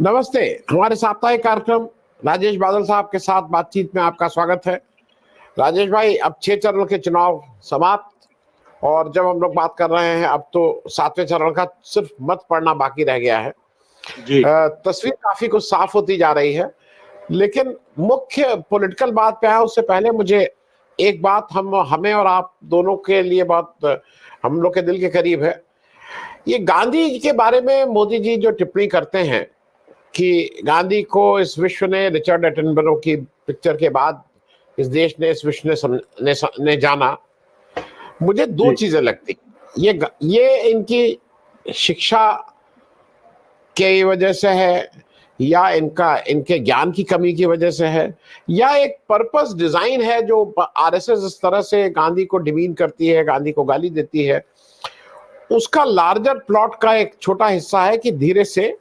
नमस्ते। हमारे साप्ताहिक कार्यक्रम राजेश बादल साहब के साथ बातचीत में आपका स्वागत है। राजेश भाई, अब 6 चरण के चुनाव समाप्त, और जब हम लोग बात कर रहे हैं अब तो 7वें चरण का सिर्फ मत पड़ना बाकी रह गया है। जी। तस्वीर काफी कुछ साफ होती जा रही है, लेकिन मुख्य पॉलिटिकल बात पे है उससे पहले मुझे एक बात हमें और आप दोनों के लिए बहुत हम लोग के दिल के करीब है। ये गांधी जी के बारे में मोदी जी जो टिप्पणी करते हैं कि गांधी को इस विश्व ने रिचर्ड एटनबरो की पिक्चर के बाद इस देश ने, इस विश्व ने जाना, मुझे दो जी। चीजें लगती। ये इनकी शिक्षा के वजह से है, या इनके ज्ञान की कमी की वजह से है, या एक पर्पस डिजाइन है जो आरएसएस इस तरह से गांधी को डिमीन करती है, गांधी को गाली देती है। उसका लार्जर प्लॉट का एक छोटा हिस्सा है कि धीरे से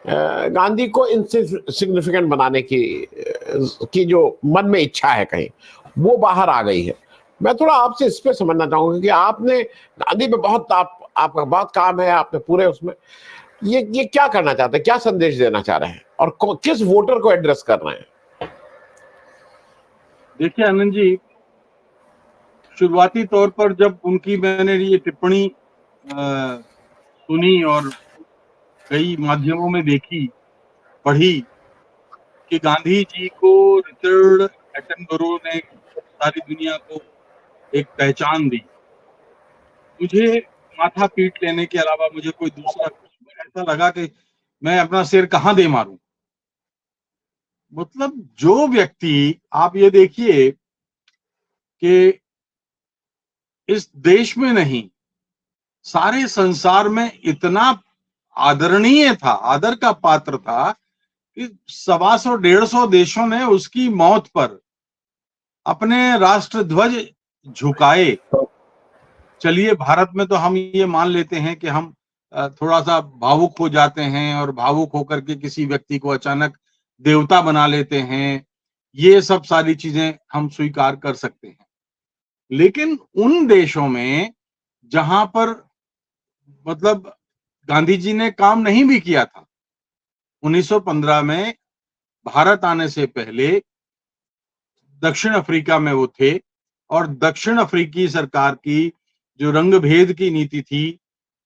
गांधी को इनसिग्निफिकेंट बनाने की जो मन में इच्छा है कहीं, वो बाहर आ गई है। मैं थोड़ा आपसे इस पे समझना चाहूंगा कि आपने गांधी पे बहुत आपका बहुत काम है, आपने पूरे उसमें ये क्या करना चाहते हैं, क्या संदेश देना चाह रहे हैं, और किस वोटर को एड्रेस कर रहे हैं? देखिए आनंद जी, शुरुआती तौर पर जब उनकी मैंने ये टिप्पणी सुनी और कई माध्यमों में देखी, पढ़ी कि गांधी जी को रिचर्ड एटनबरो ने सारी दुनिया को एक पहचान दी, मुझे माथा पीट लेने के अलावा मुझे कोई दूसरा ऐसा लगा कि मैं अपना सिर कहां दे मारूं। मतलब जो व्यक्ति, आप ये देखिए कि इस देश में नहीं, सारे संसार में इतना आदरणीय था, आदर का पात्र था कि 125-150 देशों ने उसकी मौत पर अपने राष्ट्र ध्वज झुकाए। चलिए, भारत में तो हम ये मान लेते हैं कि हम थोड़ा सा भावुक हो जाते हैं और भावुक होकर के किसी व्यक्ति को अचानक देवता बना लेते हैं। ये सब सारी चीजें हम स्वीकार कर सकते हैं, लेकिन उन देशों में जहां पर मतलब गांधी जी ने काम नहीं भी किया था, 1915 में भारत आने से पहले दक्षिण अफ्रीका में वो थे, और दक्षिण अफ्रीकी सरकार की जो रंग भेद की नीति थी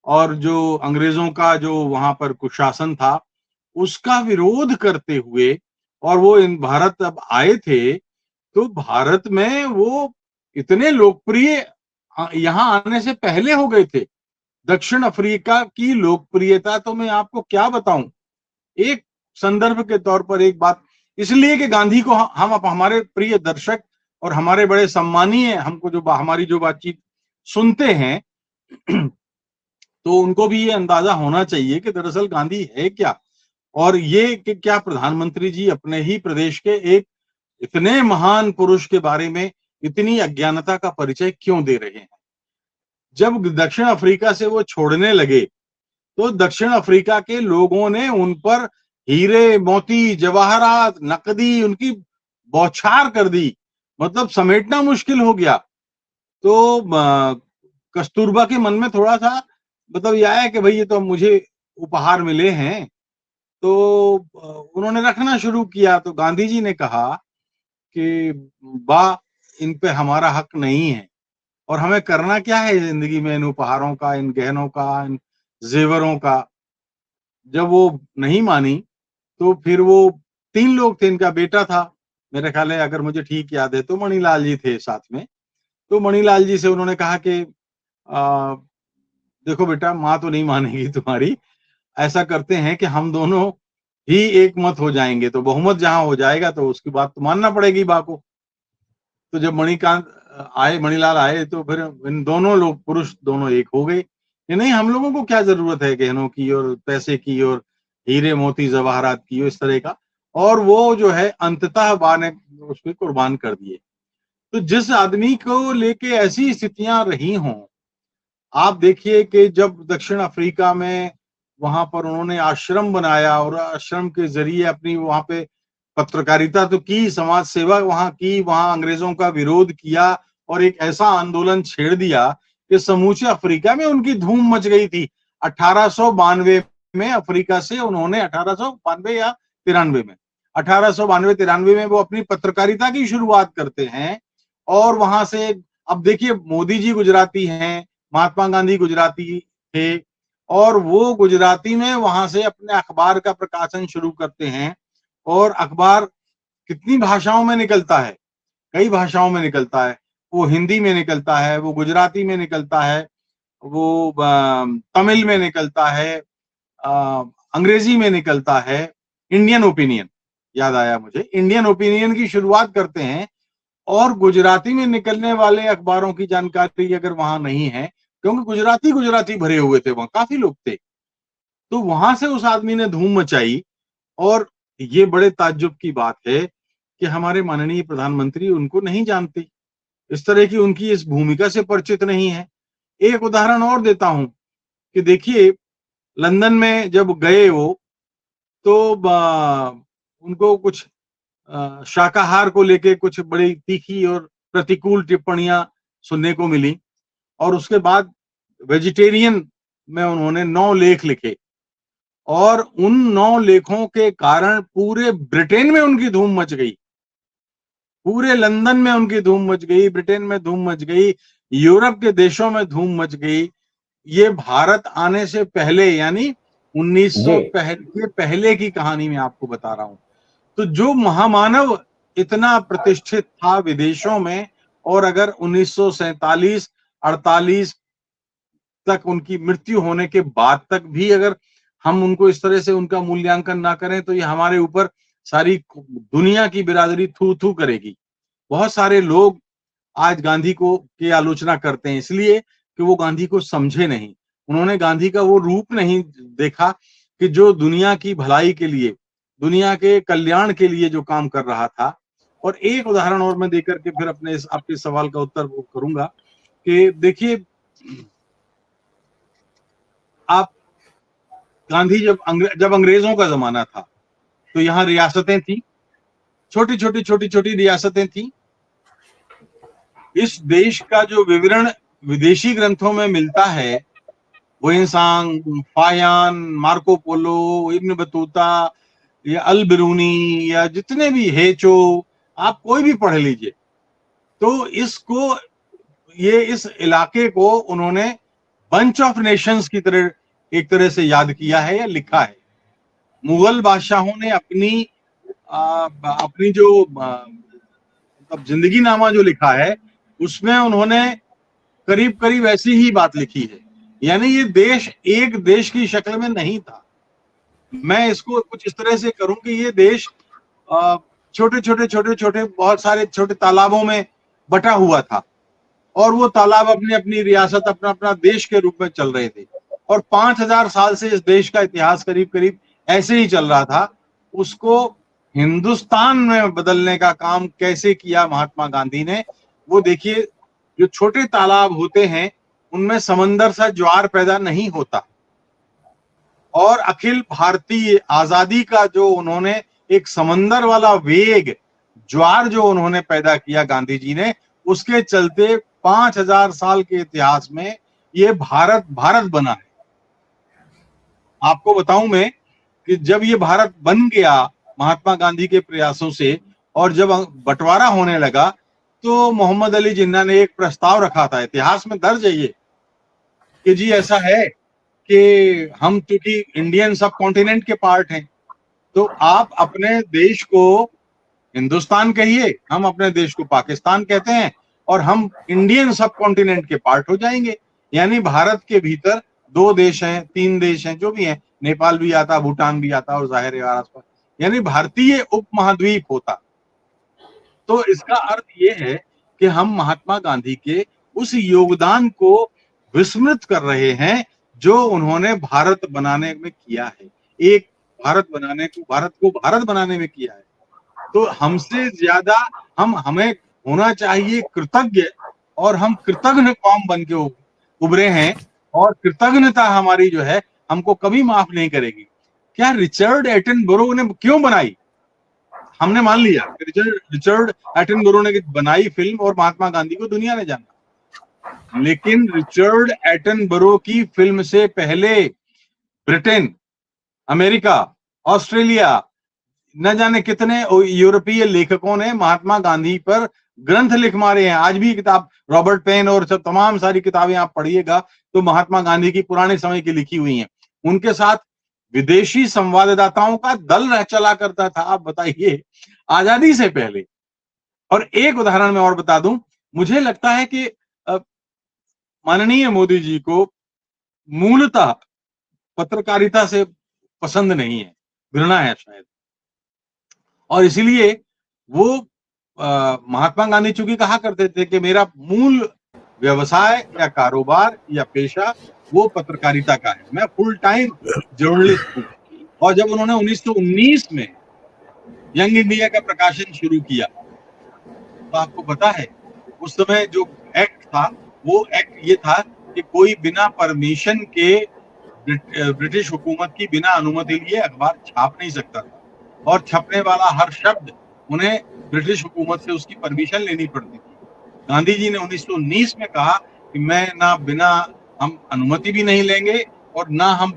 और जो अंग्रेजों का जो वहां पर कुशासन था, उसका विरोध करते हुए, और वो इन भारत अब आए थे, तो भारत में वो इतने लोकप्रिय यहाँ आने से पहले हो गए थे। दक्षिण अफ्रीका की लोकप्रियता तो मैं आपको क्या बताऊं। एक संदर्भ के तौर पर एक बात, इसलिए कि गांधी को हम हमारे प्रिय दर्शक और हमारे बड़े सम्मानीय, हमको जो हमारी जो बातचीत सुनते हैं तो उनको भी ये अंदाजा होना चाहिए कि दरअसल गांधी है क्या, और ये कि क्या प्रधानमंत्री जी अपने ही प्रदेश के एक इतने महान पुरुष के बारे में इतनी अज्ञानता का परिचय क्यों दे रहे हैं। जब दक्षिण अफ्रीका से वो छोड़ने लगे तो दक्षिण अफ्रीका के लोगों ने उन पर हीरे मोती जवाहरात नकदी उनकी बौछार कर दी, मतलब समेटना मुश्किल हो गया। तो कस्तूरबा के मन में थोड़ा सा मतलब यह आया कि भाई ये तो मुझे उपहार मिले हैं, तो उन्होंने रखना शुरू किया। तो गांधी जी ने कहा कि बा, इन पे हमारा हक नहीं है, और हमें करना क्या है जिंदगी में इन उपहारों का, इन गहनों का, इन जेवरों का। जब वो नहीं मानी तो फिर वो 3 लोग थे, इनका बेटा था, मेरे ख्याल है, अगर मुझे ठीक याद है तो मणिलाल जी थे साथ में। तो मणिलाल जी से उन्होंने कहा कि देखो बेटा, माँ तो नहीं मानेगी तुम्हारी, ऐसा करते हैं कि हम दोनों ही एक मत हो जाएंगे, तो बहुमत जहां हो जाएगा तो उसकी बात तो मानना पड़ेगी बा को। तो जब मणिलाल आए तो फिर इन दोनों लोग, पुरुष दोनों एक हो गए कि नहीं, हम लोगों को क्या जरूरत है गहनों की और पैसे की और हीरे मोती जवाहरात की और इस तरह का। और वो जो है अंततः बा ने उसको कुर्बान कर दिए। तो जिस आदमी को लेके ऐसी स्थितियां रही हों, आप देखिए कि जब दक्षिण अफ्रीका में वहां पर उन्होंने आश्रम बनाया और आश्रम के जरिए अपनी वहां पे पत्रकारिता तो की, समाज सेवा वहां की, वहां अंग्रेजों का विरोध किया और एक ऐसा आंदोलन छेड़ दिया कि समूचे अफ्रीका में उनकी धूम मच गई थी। 1892 में अफ्रीका से उन्होंने 1892 या 93 में 1892-93 में वो अपनी पत्रकारिता की शुरुआत करते हैं। और वहां से अब देखिए, मोदी जी गुजराती हैं, महात्मा गांधी गुजराती थे, और वो गुजराती में वहां से अपने अखबार का प्रकाशन शुरू करते हैं। और अखबार कितनी भाषाओं में निकलता है, कई भाषाओं में निकलता है। वो हिंदी में निकलता है, वो गुजराती में निकलता है, वो तमिल में निकलता है, अंग्रेजी में निकलता है। इंडियन ओपिनियन, याद आया मुझे, इंडियन ओपिनियन की शुरुआत करते हैं। और गुजराती में निकलने वाले अखबारों की जानकारी अगर वहां नहीं है, क्योंकि गुजराती गुजराती भरे हुए थे, वहां काफी लोग थे, तो वहां से उस आदमी ने धूम मचाई। और ये बड़े ताज्जुब की बात है कि हमारे माननीय प्रधानमंत्री उनको नहीं जानते, इस तरह की उनकी इस भूमिका से परिचित नहीं है। एक उदाहरण और देता हूं कि देखिए, लंदन में जब गए वो, तो उनको कुछ शाकाहार को लेके कुछ बड़ी तीखी और प्रतिकूल टिप्पणियां सुनने को मिली। और उसके बाद वेजिटेरियन में उन्होंने 9 लेख लिखे, और उन 9 लेखों के कारण पूरे ब्रिटेन में उनकी धूम मच गई, पूरे लंदन में उनकी धूम मच गई, ब्रिटेन में धूम मच गई, यूरोप के देशों में धूम मच गई। ये भारत आने से पहले, यानी 1900 के पहले की कहानी मैं आपको बता रहा हूं। तो जो महामानव इतना प्रतिष्ठित था विदेशों में, और अगर 1947-48 तक उनकी मृत्यु होने के बाद तक भी अगर हम उनको इस तरह से उनका मूल्यांकन ना करें, तो ये हमारे ऊपर सारी दुनिया की बिरादरी थू थू करेगी। बहुत सारे लोग आज गांधी को की आलोचना करते हैं इसलिए कि वो गांधी को समझे नहीं, उन्होंने गांधी का वो रूप नहीं देखा कि जो दुनिया की भलाई के लिए, दुनिया के कल्याण के लिए जो काम कर रहा था। और एक उदाहरण और मैं देकर के फिर अपने आपके सवाल का उत्तर वो करूंगा कि देखिए, आप गांधी जब अंग्रेजों का जमाना था, तो यहाँ रियासतें थी, छोटी छोटी रियासतें थी। इस देश का जो विवरण विदेशी ग्रंथों में मिलता है, वोयेसांग, फायान, मार्को पोलो, इब्न बतूता या अल बिरूनी या जितने भी हेचो, आप कोई भी पढ़ लीजिए, तो इसको, ये इस इलाके को उन्होंने बंच ऑफ नेशंस की तरह एक तरह से याद किया है या लिखा है। मुगल बादशाहों ने अपनी जो मतलब जिंदगी नामा जो लिखा है, उसमें उन्होंने करीब करीब ऐसी ही बात लिखी है। यानी ये देश एक देश की शक्ल में नहीं था। मैं इसको कुछ इस तरह से करूं कि ये देश छोटे छोटे बहुत सारे छोटे तालाबों में बटा हुआ था, और वो तालाब अपनी अपनी रियासत, अपना अपना देश के रूप में चल रहे थे। और 5000 साल से इस देश का इतिहास करीब करीब ऐसे ही चल रहा था। उसको हिंदुस्तान में बदलने का काम कैसे किया महात्मा गांधी ने, वो देखिए, जो छोटे तालाब होते हैं उनमें समंदर सा ज्वार पैदा नहीं होता, और अखिल भारतीय आजादी का जो उन्होंने एक समंदर वाला वेग, ज्वार जो उन्होंने पैदा किया गांधी जी ने, उसके चलते 5000 साल के इतिहास में ये भारत बना है। आपको बताऊं मैं कि जब ये भारत बन गया महात्मा गांधी के प्रयासों से, और जब बंटवारा होने लगा, तो मोहम्मद अली जिन्ना ने एक प्रस्ताव रखा था, इतिहास में दर्ज है ये, कि जी ऐसा है कि हम चूंकि इंडियन सब कॉन्टिनेंट के पार्ट हैं, तो आप अपने देश को हिंदुस्तान कहिए, हम अपने देश को पाकिस्तान कहते हैं, और हम इंडियन सब कॉन्टिनेंट के पार्ट हो जाएंगे। यानी भारत के भीतर 2 देश हैं, 3 देश हैं, जो भी हैं, नेपाल भी आता, भूटान भी आता, और जाहिर है आसपास, यानी भारतीय उपमहाद्वीप होता। तो इसका अर्थ ये है कि हम महात्मा गांधी के उस योगदान को विस्मृत कर रहे हैं जो उन्होंने भारत बनाने में किया है, एक भारत को भारत बनाने में किया है। तो हमसे ज्यादा हमें होना चाहिए कृतज्ञ, और हम कृतज्ञ कौम बन के उभरे हैं, और कृतज्ञता हमारी जो है हमको कभी माफ नहीं करेगी। क्या रिचर्ड एटनबरो ने क्यों बनाई? हमने मान लिया रिचर्ड एटनबरो ने बनाई फिल्म, और महात्मा गांधी को दुनिया ने जाना, लेकिन रिचर्ड एटनबरो की फिल्म से पहले ब्रिटेन अमेरिका, ऑस्ट्रेलिया, न जाने कितने यूरोपीय लेखकों ने महात्मा गांधी पर ग्रंथ लिख मारे हैं। आज भी किताब रॉबर्ट पेन और सब तमाम सारी किताबें आप पढ़िएगा तो महात्मा गांधी की पुराने समय की लिखी हुई हैं। उनके साथ विदेशी संवाददाताओं का दल रह चला करता था, आप बताइए, आजादी से पहले। और एक उदाहरण मैं और बता दूं, मुझे लगता है कि माननीय मोदी जी को मूलतः पत्रकारिता से पसंद नहीं है, घृणा है शायद, और इसीलिए वो महात्मा गांधी चूंकि कहा करते थे कि मेरा मूल व्यवसाय या कारोबार या पेशा वो पत्रकारिता का है, मैं फुल टाइम जर्नलिस्ट हूं। और जब उन्होंने 1919 में यंग इंडिया का प्रकाशन शुरू किया तो आपको पता है उस समय जो एक्ट था, वो एक्ट ये था कि कोई बिना परमिशन के ब्रिटिश हुकूमत की बिना अनुमति लिए अखबार छाप नहीं सकता था, और छपने वाला हर शब्द उन्हें ब्रिटिश हुकूमत से उसकी परमिशन लेनी पड़ती थी। गांधी जी ने 1919 में कहा कि मैं ना बिना हम अनुमति भी नहीं लेंगे और ना हम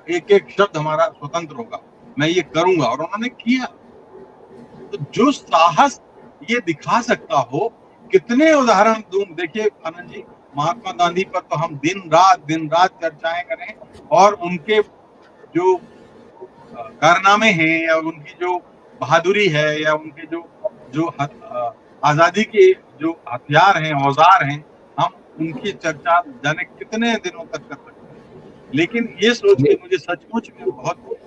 एक एक शब्द हमारा स्वतंत्र होगा, मैं ये करूंगा, और उन्होंने किया। तो जो साहस ये दिखा सकता हो, कितने उदाहरण दूं। देखिए आनंद जी, महात्मा गांधी पर तो हम दिन रात चर्चाएं करें, और उनके जो कारनामे हैं या उनकी जो बहादुरी है या उनके जो आजादी के जो हथियार हैं, औजार हैं, हम उनकी चर्चा जाने कितने दिनों तक कर सकते हैं। लेकिन ये सोच के मुझे सचमुच में बहुत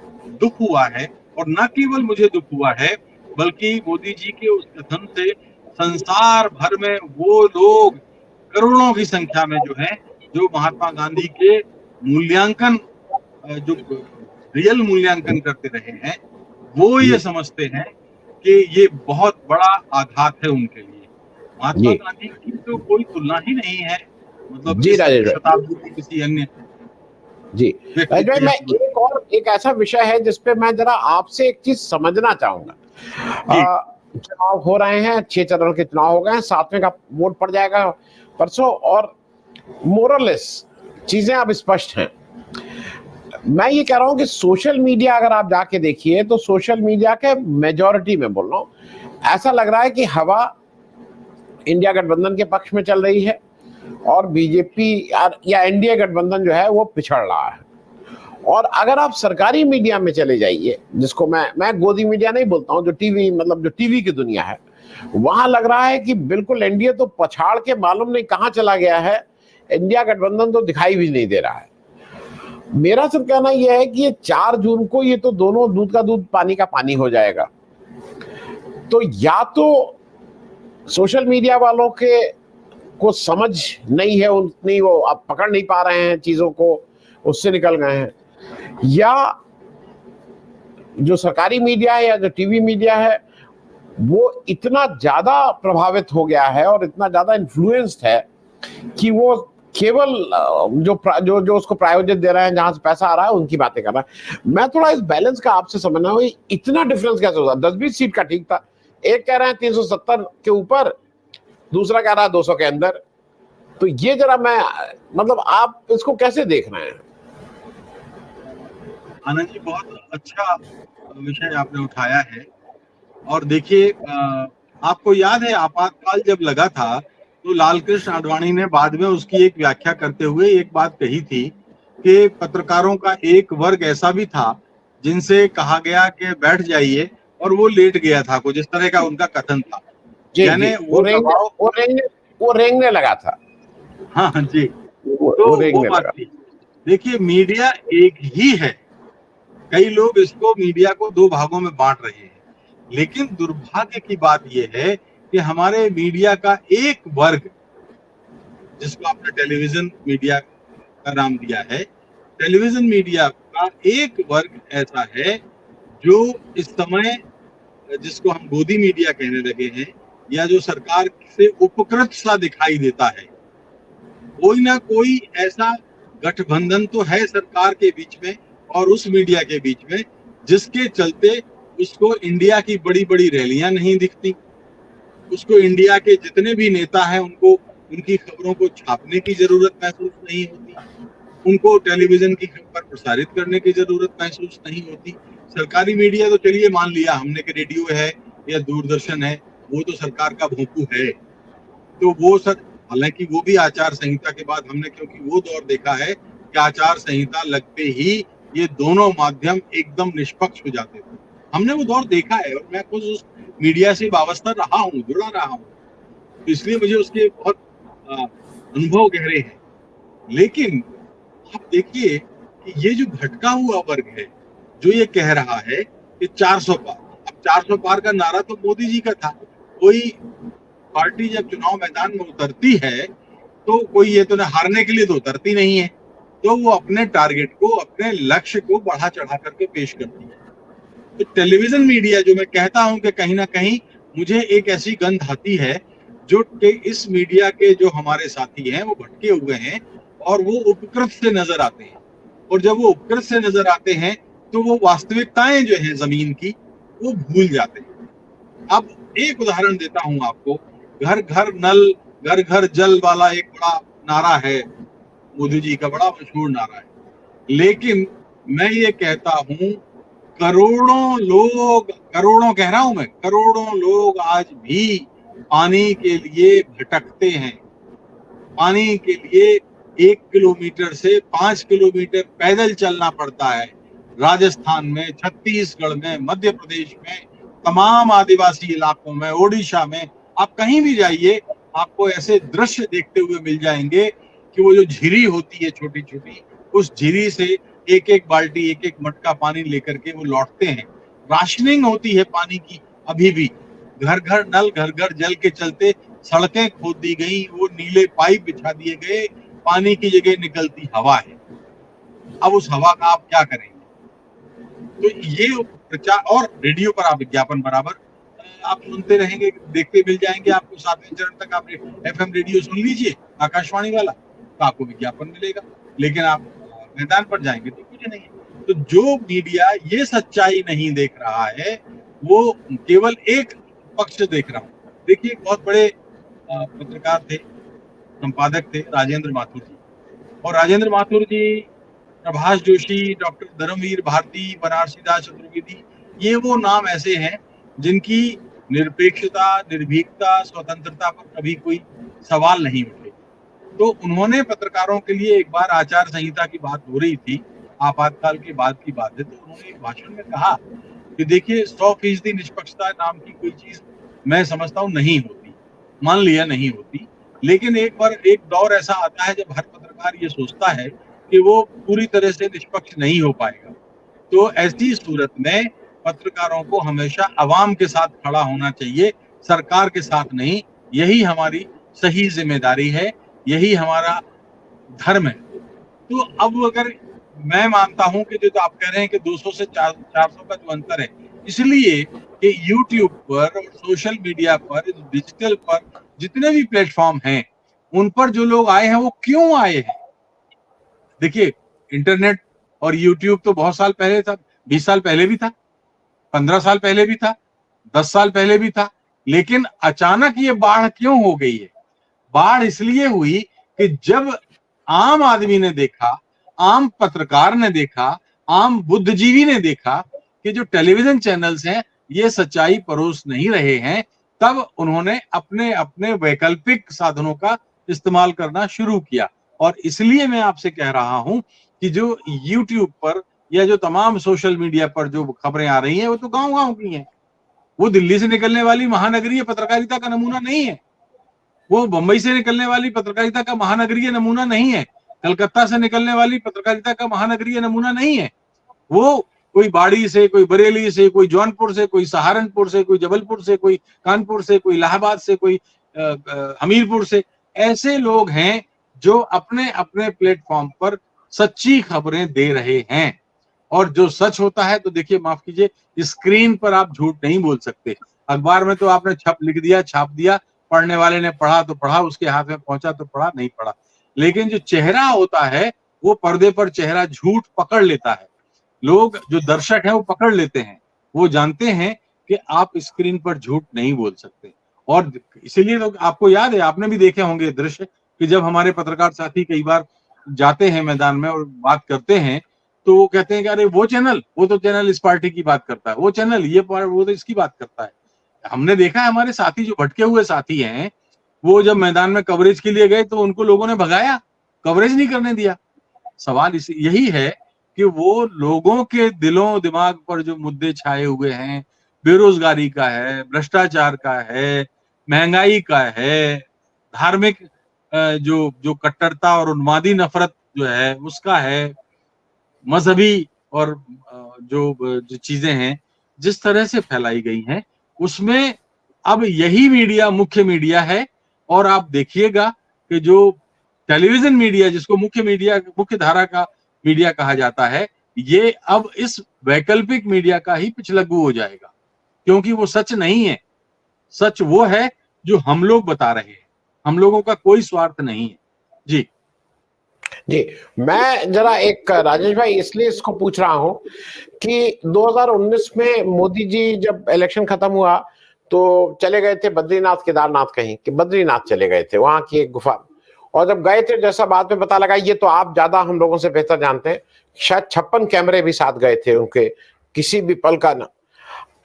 दुख हुआ है, और न केवल मुझे दुख हुआ है बल्कि मोदी जी के उस कथन से संसार भर में वो लोग करोड़ों की संख्या में जो है, जो महात्मा गांधी के मूल्यांकन, जो रियल मूल्यांकन करते रहे हैं, वो ये समझते हैं कि ये बहुत बड़ा आघात है उनके लिए। महात्मा गांधी की तो कोई तुलना ही नहीं है, मतलब जी राजेश शताब्दी की किसी अन्य। जी राजेश, मैं एक ऐसा विषय है जिसपे मैं जरा आपसे एक चीज समझना चाहूंगा। चुनाव हो रहे हैं, 6 चरण के चुनाव हो गए हैं, 7वें का वोट पड़ जाएगा परसों, और मोरलेस चीजें अब स्पष्ट हैं। मैं ये कह रहा हूं कि सोशल मीडिया अगर आप जाके देखिए तो सोशल मीडिया के मेजॉरिटी में बोल रहा हूं, ऐसा लग रहा है कि हवा इंडिया गठबंधन के पक्ष में चल रही है और बीजेपी या एनडीए गठबंधन जो है वो पिछड़ रहा है। और अगर आप सरकारी मीडिया में चले जाइए, जिसको मैं गोदी मीडिया नहीं बोलता हूं, जो टीवी, मतलब जो टीवी की दुनिया है, वहां लग रहा है कि बिल्कुल एनडीए तो पछाड़ के मालूम नहीं कहां चला गया है, इंडिया गठबंधन तो दिखाई भी नहीं दे रहा है। मेरा सिर्फ कहना यह है कि ये 4 जून को ये तो दोनों दूध का दूध पानी का पानी हो जाएगा। तो या तो सोशल मीडिया वालों के को समझ नहीं है उतनी, वो अब पकड़ नहीं पा रहे हैं चीजों को, उससे निकल गए हैं, या जो सरकारी मीडिया है या जो टीवी मीडिया है वो इतना ज्यादा प्रभावित हो गया है और इतना ज्यादा इन्फ्लुएंस्ड है कि वो केवल जो उसको प्रायोजित दे रहे हैं, जहां से पैसा आ रहा है, उनकी बातें कर रहा है। मैं थोड़ा इस बैलेंस का आपसे समझना है, इतना डिफरेंस कैसे होता है? 10-20 सीट का ठीक था, एक कह रहे हैं 370 के ऊपर, दूसरा कह रहा है 200 के अंदर। तो ये जरा मतलब आप इसको कैसे देख रहे हैं? आनंद जी, बहुत अच्छा विषय आपने उठाया है। और देखिए, आपको याद है आपातकाल जब लगा था तो लालकृष्ण आडवाणी ने बाद में उसकी एक व्याख्या करते हुए एक बात कही थी कि पत्रकारों का एक वर्ग ऐसा भी था जिनसे कहा गया कि बैठ जाइए, और वो लेट गया था, कुछ इस तरह का उनका कथन था। यानी वो रेंगने लगा था। हाँ जी, तो वो बात थी। देखिए, मीडिया एक ही है, कई लोग इसको मीडिया को 2 भागों में बांट रहे हैं, लेकिन दुर्भाग्य की बात यह है कि हमारे मीडिया का एक वर्ग, जिसको आपने टेलीविजन मीडिया का नाम दिया है, टेलीविजन मीडिया का एक वर्ग ऐसा है जो इस समय, जिसको हम गोदी मीडिया कहने लगे हैं, या जो सरकार से उपकृत सा दिखाई देता है। कोई ना कोई ऐसा गठबंधन तो है सरकार के बीच में और उस मीडिया के बीच में, जिसके चलते उसको इंडिया की बड़ी बड़ी रैलियां नहीं दिखती, उसको इंडिया के जितने भी नेता हैं उनको उनकी खबरों को छापने की जरूरत महसूस नहीं होती, उनको टेलीविजन की खबर प्रसारित करने की जरूरत महसूस नहीं होती। सरकारी मीडिया तो चलिए मान लिया हमने कि रेडियो है या दूरदर्शन है, वो तो सरकार का भोंपू है, तो वो सर, हालांकि वो भी आचार संहिता के बाद हमने, क्योंकि वो दौर देखा है कि आचार संहिता लगते ही ये दोनों माध्यम एकदम निष्पक्ष हो जाते थे। हमने वो दौर देखा है और मैं खुद उस मीडिया से वाबस्ता रहा हूँ, जुड़ा रहा हूँ, तो इसलिए मुझे उसके बहुत अनुभव गहरे हैं। लेकिन आप देखिए कि ये जो भटका हुआ वर्ग है जो ये कह रहा है कि 400 पार, अब 400 पार का नारा तो मोदी जी का था। कोई पार्टी जब चुनाव मैदान में उतरती है तो कोई ये तो ना हारने के लिए तो उतरती नहीं है, तो वो अपने टारगेट को, अपने लक्ष्य को बढ़ा चढ़ा करके पेश करती है। तो टेलीविजन मीडिया, जो मैं कहता हूं कि कहीं ना कहीं मुझे एक ऐसी गंध आती है जो कि इस मीडिया के जो हमारे साथी हैं वो भटके हुए हैं और वो उपकृत से नजर आते हैं, और जब वो उपकृत से नजर आते हैं तो वो वास्तविकताएं जो है जमीन की वो भूल जाते हैं। अब एक उदाहरण देता हूं आपको, घर घर नल घर घर जल वाला एक बड़ा नारा है, मोदी जी का बड़ा मशहूर नारा है, लेकिन मैं ये कहता हूं करोड़ों लोग, करोड़ों कह रहा हूं मैं, करोड़ों लोग आज भी पानी के लिए भटकते हैं। पानी के लिए 1 किलोमीटर से 5 किलोमीटर पैदल चलना पड़ता है। राजस्थान में, छत्तीसगढ़ में, मध्य प्रदेश में, तमाम आदिवासी इलाकों में, ओडिशा में, आप कहीं भी जाइए आपको ऐसे दृश्य देखते हुए मिल जाएंगे कि वो जो झिरी होती है छोटी छोटी, उस झिरी से एक एक बाल्टी, एक एक मटका पानी लेकर के वो लौटते हैं। राशनिंग होती है पानी की अभी भी, घर घर नल घर घर जल के चलते सड़कें खोद दी गई, वो नीले पाइप बिछा दिए गए, पानी की जगह निकलती हवा है। अब उस हवा का आप क्या करेंगे? तो ये प्रचार, और रेडियो पर आप विज्ञापन बराबर आप सुनते रहेंगे, देखते मिल जाएंगे आपको। 7वें चरण तक आप FM रेडियो सुन लीजिए, आकाशवाणी वाला, तो आपको विज्ञापन मिलेगा। लेकिन आप मैदान पर जाएंगे तो कुछ नहीं है। तो जो मीडिया ये सच्चाई नहीं देख रहा है वो केवल एक पक्ष देख रहा हूं। देखिए, बहुत बड़े पत्रकार थे, संपादक थे, राजेंद्र माथुर जी, और राजेंद्र माथुर जी, प्रभाष जोशी, डॉक्टर धर्मवीर भारती, बनारसी दास चतुर्वेदी, ये वो नाम ऐसे हैं जिनकी निरपेक्षता, निर्भीकता, स्वतंत्रता पर कभी कोई सवाल नहीं उठे। तो उन्होंने पत्रकारों के लिए, एक बार आचार संहिता की बात हो रही थी, आपातकाल के बाद की बात है, तो उन्होंने एक भाषण में कहा कि देखिए 100% निष्पक्षता नाम की कोई चीज मैं समझता हूँ नहीं होती, मान लिया नहीं होती, लेकिन एक बार एक दौर ऐसा आता है जब हर पत्रकार ये सोचता है कि वो पूरी तरह से निष्पक्ष नहीं हो पाएगा। तो ऐसी सूरत में पत्रकारों को हमेशा अवाम के साथ खड़ा होना चाहिए, सरकार के साथ नहीं। यही हमारी सही जिम्मेदारी है, यही हमारा धर्म है। तो अब अगर मैं मानता हूं कि जो तो आप कह रहे हैं कि 200 से 400 का जो अंतर है, इसलिए कि यूट्यूब पर और सोशल मीडिया पर, डिजिटल पर जितने भी प्लेटफॉर्म हैं, उन पर जो लोग आए हैं वो क्यों आए हैं? देखिए, इंटरनेट और यूट्यूब तो बहुत साल पहले था, 20 साल पहले भी था, 15 साल पहले भी था, 10 साल पहले भी था, लेकिन अचानक ये बाढ़ क्यों हो गई है? बाढ़ इसलिए हुई कि जब आम आदमी ने देखा, आम पत्रकार ने देखा, आम बुद्धिजीवी ने देखा कि जो टेलीविजन चैनल्स हैं ये सच्चाई परोस नहीं रहे हैं, तब उन्होंने अपने अपने वैकल्पिक साधनों का इस्तेमाल करना शुरू किया। और इसलिए मैं आपसे कह रहा हूं कि जो यूट्यूब पर या जो तमाम सोशल मीडिया पर जो खबरें आ रही हैं वो तो गांव-गांव की हैं। वो दिल्ली से निकलने वाली महानगरीय पत्रकारिता का नमूना नहीं है, वो बंबई से निकलने वाली पत्रकारिता का महानगरीय नमूना नहीं है, कलकत्ता से निकलने वाली पत्रकारिता का महानगरीय नमूना नहीं है। वो कोई बाड़ी से, कोई बरेली से, कोई जौनपुर से, कोई सहारनपुर से, कोई जबलपुर से, कोई कानपुर से, कोई इलाहाबाद से, कोई हमीरपुर से, ऐसे लोग हैं जो अपने अपने प्लेटफॉर्म पर सच्ची खबरें दे रहे हैं। और जो सच होता है, तो देखिए, माफ कीजिए, स्क्रीन पर आप झूठ नहीं बोल सकते। अखबार में तो आपने लिख दिया, छाप दिया, पढ़ने वाले ने पढ़ा तो पढ़ा, उसके हाथ में पहुंचा तो पढ़ा, नहीं पढ़ा। लेकिन जो चेहरा होता है वो पर्दे पर चेहरा झूठ पकड़ लेता है। लोग, जो दर्शक हैं, वो पकड़ लेते हैं, वो जानते हैं कि आप स्क्रीन पर झूठ नहीं बोल सकते। और इसीलिए तो आपको याद है, आपने भी देखे होंगे दृश्य कि जब हमारे पत्रकार साथी कई बार जाते हैं मैदान में और बात करते हैं तो वो कहते हैं कि अरे वो तो चैनल इस पार्टी की बात करता है, वो चैनल वो तो इसकी बात करता है। हमने देखा है हमारे साथी जो भटके हुए साथी हैं, वो जब मैदान में कवरेज के लिए गए तो उनको लोगों ने भगाया, कवरेज नहीं करने दिया। सवाल यही है कि वो लोगों के दिलों दिमाग पर जो मुद्दे छाए हुए हैं, बेरोजगारी का है, भ्रष्टाचार का है, महंगाई का है, धार्मिक जो जो कट्टरता और उन्मादी नफरत जो है उसका है, मजहबी और जो चीजें हैं जिस तरह से फैलाई गई हैं, उसमें अब यही मीडिया मुख्य मीडिया है। और आप देखिएगा कि जो टेलीविजन मीडिया जिसको मुख्य धारा का मीडिया कहा जाता है, ये अब इस वैकल्पिक मीडिया का ही पिछलग्गू हो जाएगा, क्योंकि वो सच नहीं है। सच वो है जो हम लोग बता रहे हैं, हम लोगों का कोई स्वार्थ नहीं है। जी जी, मैं जरा एक राजेश भाई इसलिए इसको पूछ रहा हूं कि 2019 में मोदी जी जब इलेक्शन खत्म हुआ तो चले गए थे बद्रीनाथ केदारनाथ, कहीं कि बद्रीनाथ चले गए थे, वहां की एक गुफा। और जब गए थे, जैसा बाद में पता लगा, ये तो आप ज्यादा हम लोगों से बेहतर जानते हैं, शायद 56 कैमरे भी साथ गए थे उनके, किसी भी पल का ना।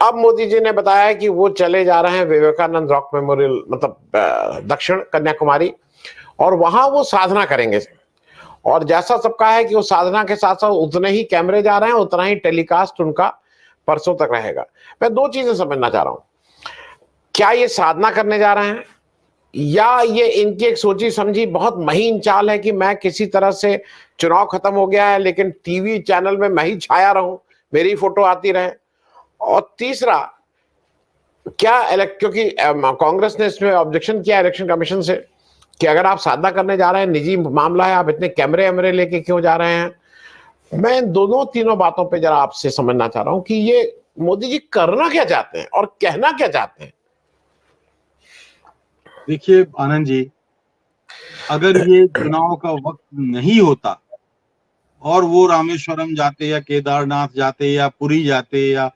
अब मोदी जी ने बताया कि वो चले जा रहे हैं विवेकानंद रॉक मेमोरियल, मतलब दक्षिण कन्याकुमारी, और वहां वो साधना करेंगे। और जैसा सबका है कि वो साधना के साथ साथ उतने ही कैमरे जा रहे हैं, उतना ही टेलीकास्ट उनका परसों तक रहेगा। मैं दो चीजें समझना चाह रहा हूं, क्या ये साधना करने जा रहे हैं, या ये इनकी एक सोची समझी बहुत महीन चाल है कि मैं किसी तरह से, चुनाव खत्म हो गया है लेकिन टीवी चैनल में मैं ही छाया रहूं, मेरी फोटो आती रहे। और तीसरा, क्या क्योंकि कांग्रेस ने इसमें ऑब्जेक्शन किया इलेक्शन कमीशन से कि अगर आप साधना करने जा रहे हैं, निजी मामला है, आप इतने कैमरे वैमरे लेके क्यों जा रहे हैं। मैं दोनों तीनों बातों पे जरा आपसे समझना चाह रहा हूं कि ये मोदी जी करना क्या चाहते हैं और कहना क्या चाहते हैं। देखिए आनंद जी, अगर ये चुनाव का वक्त नहीं होता और वो रामेश्वरम जाते या केदारनाथ जाते या पुरी जाते या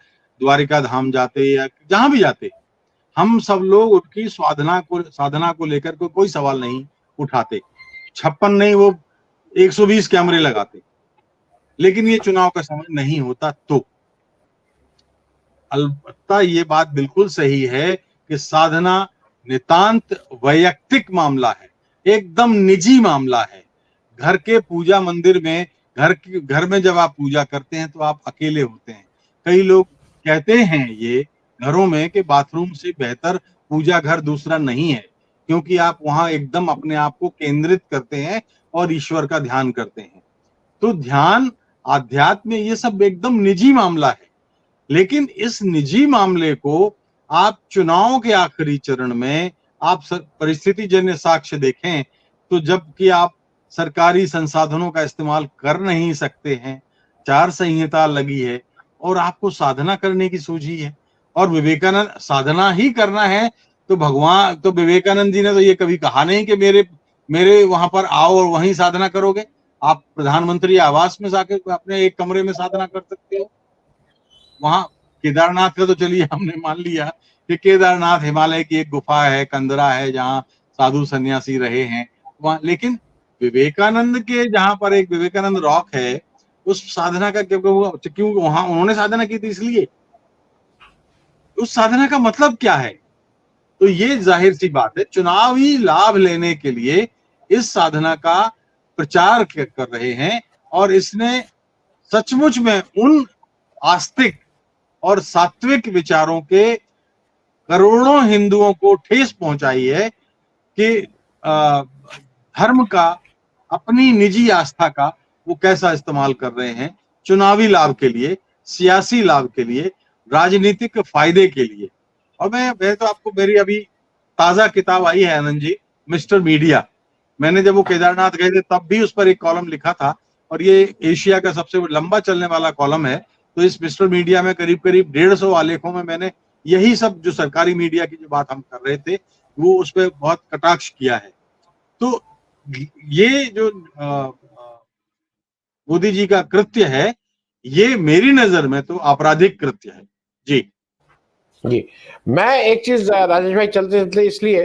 द्वारिका धाम जाते या जहां भी जाते, हम सब लोग उनकी साधना को लेकर कोई सवाल नहीं उठाते। 56 नहीं, वो 120 कैमरे लगाते। लेकिन ये चुनाव का समय नहीं होता तो अलबत्ता ये बात बिल्कुल सही है कि साधना नितांत वैयक्तिक मामला है, एकदम निजी मामला है। घर के पूजा मंदिर में, घर में जब आप पूजा करते हैं तो आप अकेले होते हैं। कई लोग कहते हैं ये घरों में कि बाथरूम से बेहतर पूजा घर दूसरा नहीं है, क्योंकि आप वहां एकदम अपने आप को केंद्रित करते हैं और ईश्वर का ध्यान करते हैं। तो ध्यान, आध्यात्म, ये सब एकदम निजी मामला है। लेकिन इस निजी मामले को आप चुनाव के आखिरी चरण में आप परिस्थिति जन्य साक्ष्य देखें तो जबकि आप सरकारी संसाधनों का इस्तेमाल कर नहीं सकते हैं, आचार संहिता लगी है और आपको साधना करने की सूझी है, और विवेकानंद साधना ही करना है तो भगवान, तो विवेकानंद जी ने तो ये कभी कहा नहीं कि मेरे वहां पर आओ और वहीं साधना करोगे। आप प्रधानमंत्री आवास में जाके अपने एक कमरे में साधना कर सकते हो। वहां केदारनाथ का तो चलिए हमने मान लिया कि केदारनाथ हिमालय की एक गुफा है, कंदरा है, जहां साधु सन्यासी रहे हैं वहां। लेकिन विवेकानंद के जहां पर एक विवेकानंद रॉक है, उस साधना का क्यों वहां उन्होंने साधना की थी, इसलिए उस साधना का मतलब क्या है। तो ये जाहिर सी बात है, चुनावी लाभ लेने के लिए इस साधना का प्रचार कर रहे हैं, और इसने सचमुच में उन आस्तिक और सात्विक विचारों के करोड़ों हिंदुओं को ठेस पहुंचाई है कि धर्म का, अपनी निजी आस्था का वो कैसा इस्तेमाल कर रहे हैं चुनावी लाभ के लिए, सियासी लाभ के लिए, राजनीतिक फायदे के लिए। और मैं तो आपको, मेरी अभी ताजा किताब आई है आनंद जी, मिस्टर मीडिया। मैंने जब वो केदारनाथ गए थे तब भी उस पर एक कॉलम लिखा था, और ये एशिया का सबसे लंबा चलने वाला कॉलम है। तो इस मिस्टर मीडिया में करीब 150 आलेखों में मैंने यही सब जो सरकारी मीडिया की जो बात हम कर रहे थे वो उस पर बहुत कटाक्ष किया है। तो ये जो मोदी जी का कृत्य है, ये मेरी नजर में तो आपराधिक कृत्य है। जी जी, मैं एक चीज राजेश भाई चलते चलते, इसलिए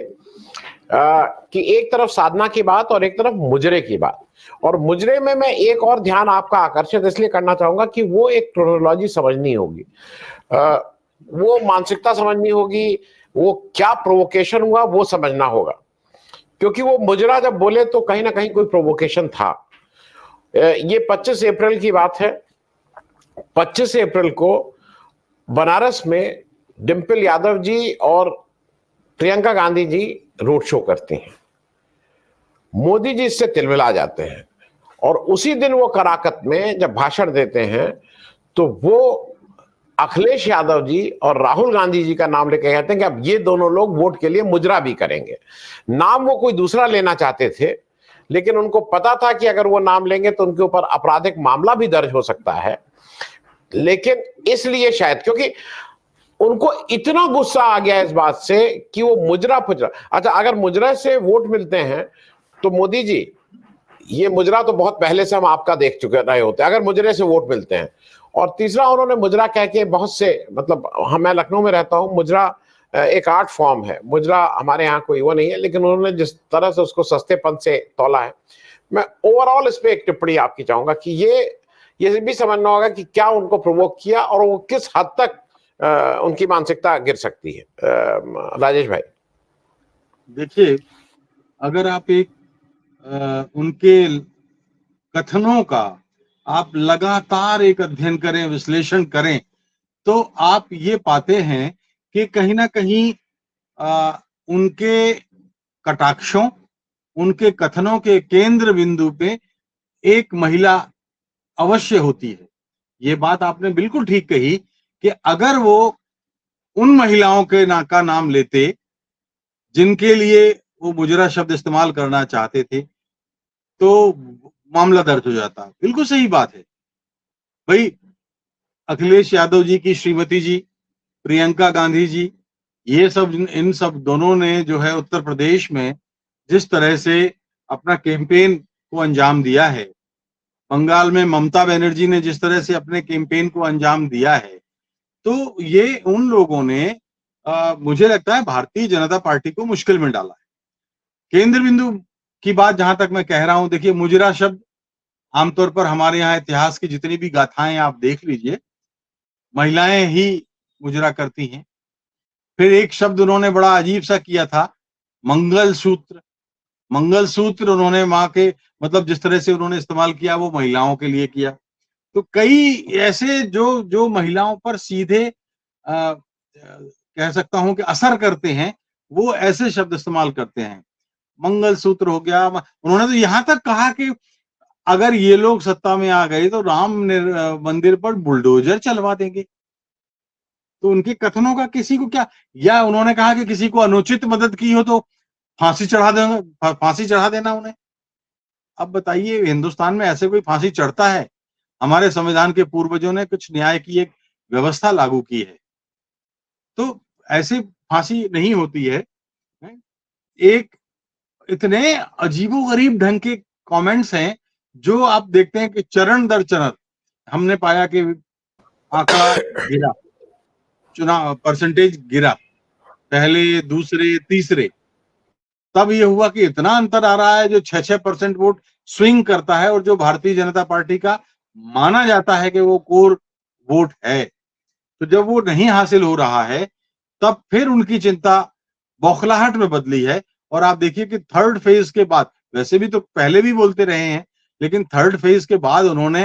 कि एक तरफ साधना की बात और एक तरफ मुजरे की बात। और मुजरे में मैं एक और ध्यान आपका आकर्षित इसलिए करना चाहूंगा कि वो एक क्रोनोलॉजी समझनी होगी, वो मानसिकता समझनी होगी, वो क्या प्रोवोकेशन हुआ वो समझना होगा, क्योंकि वो मुजरा जब बोले तो कहीं ना कहीं कोई प्रोवोकेशन था। ये 25 अप्रैल की बात है। 25 अप्रैल को बनारस में डिम्पल यादव जी और प्रियंका गांधी जी रोड शो करती हैं। मोदी जी इससे तिलमिला जाते हैं और उसी दिन वो कराकत में जब भाषण देते हैं तो वो अखिलेश यादव जी और राहुल गांधी जी का नाम लेके कहते हैं कि अब ये दोनों लोग वोट के लिए मुजरा भी करेंगे। नाम वो कोई दूसरा लेना चाहते थे, लेकिन उनको पता था कि अगर वो नाम लेंगे तो उनके ऊपर आपराधिक मामला भी दर्ज हो सकता है। लेकिन इसलिए शायद क्योंकि उनको इतना गुस्सा आ गया इस बात से कि वो मुजरा फुजरा, अच्छा अगर मुजरा से वोट मिलते हैं तो मोदी जी ये मुजरा तो बहुत पहले से हम आपका देख चुके रहे होते हैं अगर मुजरे से वोट मिलते हैं। और तीसरा उन्होंने मुजरा कह के बहुत से, मतलब हम, मैं लखनऊ में रहता हूं, मुजरा एक आर्ट फॉर्म है, मुजरा हमारे यहाँ कोई वो नहीं है, लेकिन उन्होंने जिस तरह से उसको सस्तेपन से तौला है, मैं ओवरऑल इस पे एक टिप्पणी आपकी चाहूंगा कि ये भी समझना होगा कि क्या उनको प्रोवोक किया और वो किस हद तक उनकी मानसिकता गिर सकती है। राजेश भाई देखिए, अगर आप एक उनके कथनों का आप लगातार एक अध्ययन करें, विश्लेषण करें, तो आप ये पाते हैं कि कहीं ना कहीं उनके कटाक्षों, उनके कथनों के केंद्र बिंदु पे एक महिला अवश्य होती है। ये बात आपने बिल्कुल ठीक कही कि अगर वो उन महिलाओं के का नाम लेते जिनके लिए वो मुजरा शब्द इस्तेमाल करना चाहते थे तो मामला दर्ज हो जाता। बिल्कुल सही बात है भाई। अखिलेश यादव जी की श्रीमती जी, प्रियंका गांधी जी, ये सब, इन सब दोनों ने जो है उत्तर प्रदेश में जिस तरह से अपना कैंपेन को अंजाम दिया है, बंगाल में ममता बनर्जी ने जिस तरह से अपने कैंपेन को अंजाम दिया है, तो ये उन लोगों ने मुझे लगता है भारतीय जनता पार्टी को मुश्किल में डाला है। केंद्र बिंदु की बात जहां तक मैं कह रहा हूं, देखिए मुजरा शब्द आमतौर पर हमारे यहाँ इतिहास की जितनी भी गाथाएं आप देख लीजिए, महिलाएं ही मुजरा करती हैं। फिर एक शब्द उन्होंने बड़ा अजीब सा किया था, मंगलसूत्र। मंगलसूत्र उन्होंने माँ के, मतलब जिस तरह से उन्होंने इस्तेमाल किया वो महिलाओं के लिए किया। तो कई ऐसे जो जो महिलाओं पर सीधे कह सकता हूं कि असर करते हैं, वो ऐसे शब्द इस्तेमाल करते हैं। मंगलसूत्र हो गया। उन्होंने तो यहां तक कहा कि अगर ये लोग सत्ता में आ गए तो राम मंदिर पर बुलडोजर चलवा देंगे। तो उनके कथनों का किसी को क्या, या उन्होंने कहा कि किसी को अनुचित मदद की हो तो फांसी चढ़ा देंगे, फांसी चढ़ा देना उन्हें। अब बताइए, हिंदुस्तान में ऐसे कोई फांसी चढ़ता है? हमारे संविधान के पूर्वजों ने कुछ न्याय की एक व्यवस्था लागू की है, तो ऐसे फांसी नहीं होती है। एक इतने अजीबोगरीब ढंग के कमेंट्स हैं जो आप देखते हैं कि चरण दर चरण हमने पाया कि आंकड़ा गिरा, चुनाव परसेंटेज गिरा, पहले, दूसरे, तीसरे। तब ये हुआ कि इतना अंतर आ रहा है, जो 6-6% वोट स्विंग करता है और जो भारतीय जनता पार्टी का माना जाता है कि वो कोर वोट है। तो जब वो नहीं हासिल हो रहा है, तब फिर उनकी चिंता बौखलाहट में बदली है। और आप देखिए कि थर्ड फेज के बाद, वैसे भी तो पहले भी बोलते रहे हैं, लेकिन थर्ड फेज के बाद उन्होंने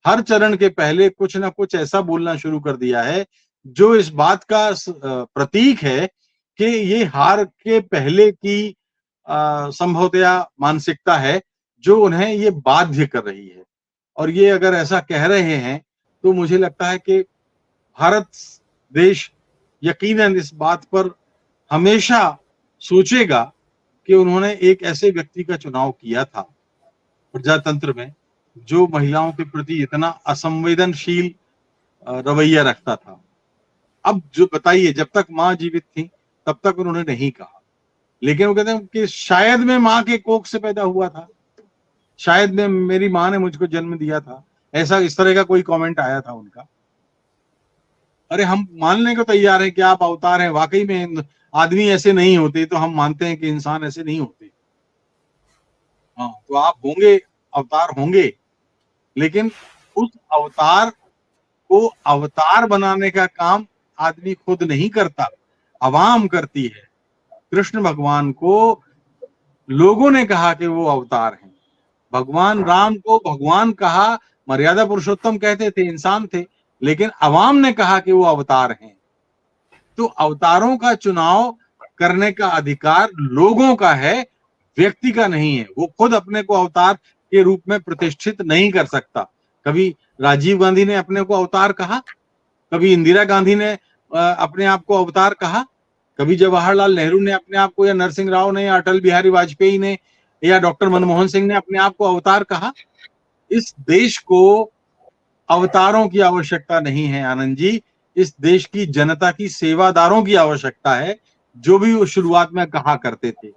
हर चरण के पहले कुछ ना कुछ ऐसा बोलना शुरू कर दिया है जो इस बात का प्रतीक है कि ये हार के पहले की संभवतया मानसिकता है जो उन्हें ये बाध्य कर रही है। और ये अगर ऐसा कह रहे हैं तो मुझे लगता है कि भारत देश यकीनन इस बात पर हमेशा सोचेगा कि उन्होंने एक ऐसे व्यक्ति का चुनाव किया था प्रजातंत्र में जो महिलाओं के प्रति इतना असंवेदनशील रवैया रखता था। अब जो बताइए, जब तक माँ जीवित थी तब तक उन्होंने नहीं कहा, लेकिन वो कहते हैं कि शायद मैं माँ के कोख से पैदा हुआ था, शायद मैं, मेरी माँ ने मुझको जन्म दिया था, ऐसा इस तरह का कोई कमेंट आया था उनका। अरे हम मानने को तैयार हैं कि आप अवतार हैं, वाकई में आदमी ऐसे नहीं होते, तो हम मानते हैं कि इंसान ऐसे नहीं होते। हाँ, तो आप होंगे, अवतार होंगे, लेकिन उस अवतार को अवतार बनाने का काम आदमी खुद नहीं करता, अवाम करती है। कृष्ण भगवान को लोगों ने कहा कि वो अवतार हैं। भगवान राम को भगवान कहा, मर्यादा पुरुषोत्तम कहते थे, इंसान थे, लेकिन अवाम ने कहा कि वो अवतार हैं। तो अवतारों का चुनाव करने का अधिकार लोगों का है, व्यक्ति का नहीं है। वो खुद अपने को अवतार के रूप में प्रतिष्ठित नहीं कर सकता। कभी राजीव गांधी ने अपने को अवतार कहा, कभी इंदिरा गांधी ने अपने आप को अवतार कहा, कभी जवाहरलाल नेहरू ने अपने आप को, या नरसिंह राव ने, या अटल बिहारी वाजपेयी ने, या डॉक्टर मनमोहन सिंह ने अपने आप को अवतार कहा। इस देश को अवतारों की आवश्यकता नहीं है आनंद जी, इस देश की जनता की सेवादारों की आवश्यकता है, जो भी वो शुरुआत में कहा करते थे।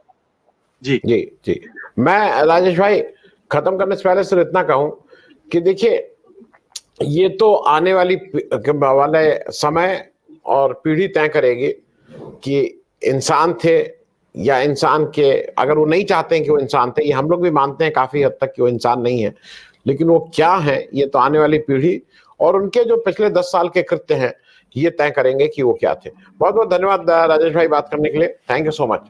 जी जी जी। मैं राजेश भाई खत्म करने से पहले सिर्फ इतना कहूं कि देखिए, ये तो आने वाले समय और पीढ़ी तय करेगी कि इंसान थे या इंसान के, अगर वो नहीं चाहते हैं कि वो इंसान थे, ये हम लोग भी मानते हैं काफी हद तक कि वो इंसान नहीं है, लेकिन वो क्या है ये तो आने वाली पीढ़ी और उनके जो पिछले 10 साल के कृत्य हैं ये तय करेंगे कि वो क्या थे। बहुत बहुत धन्यवाद राजेश भाई बात करने के लिए। Thank you so much.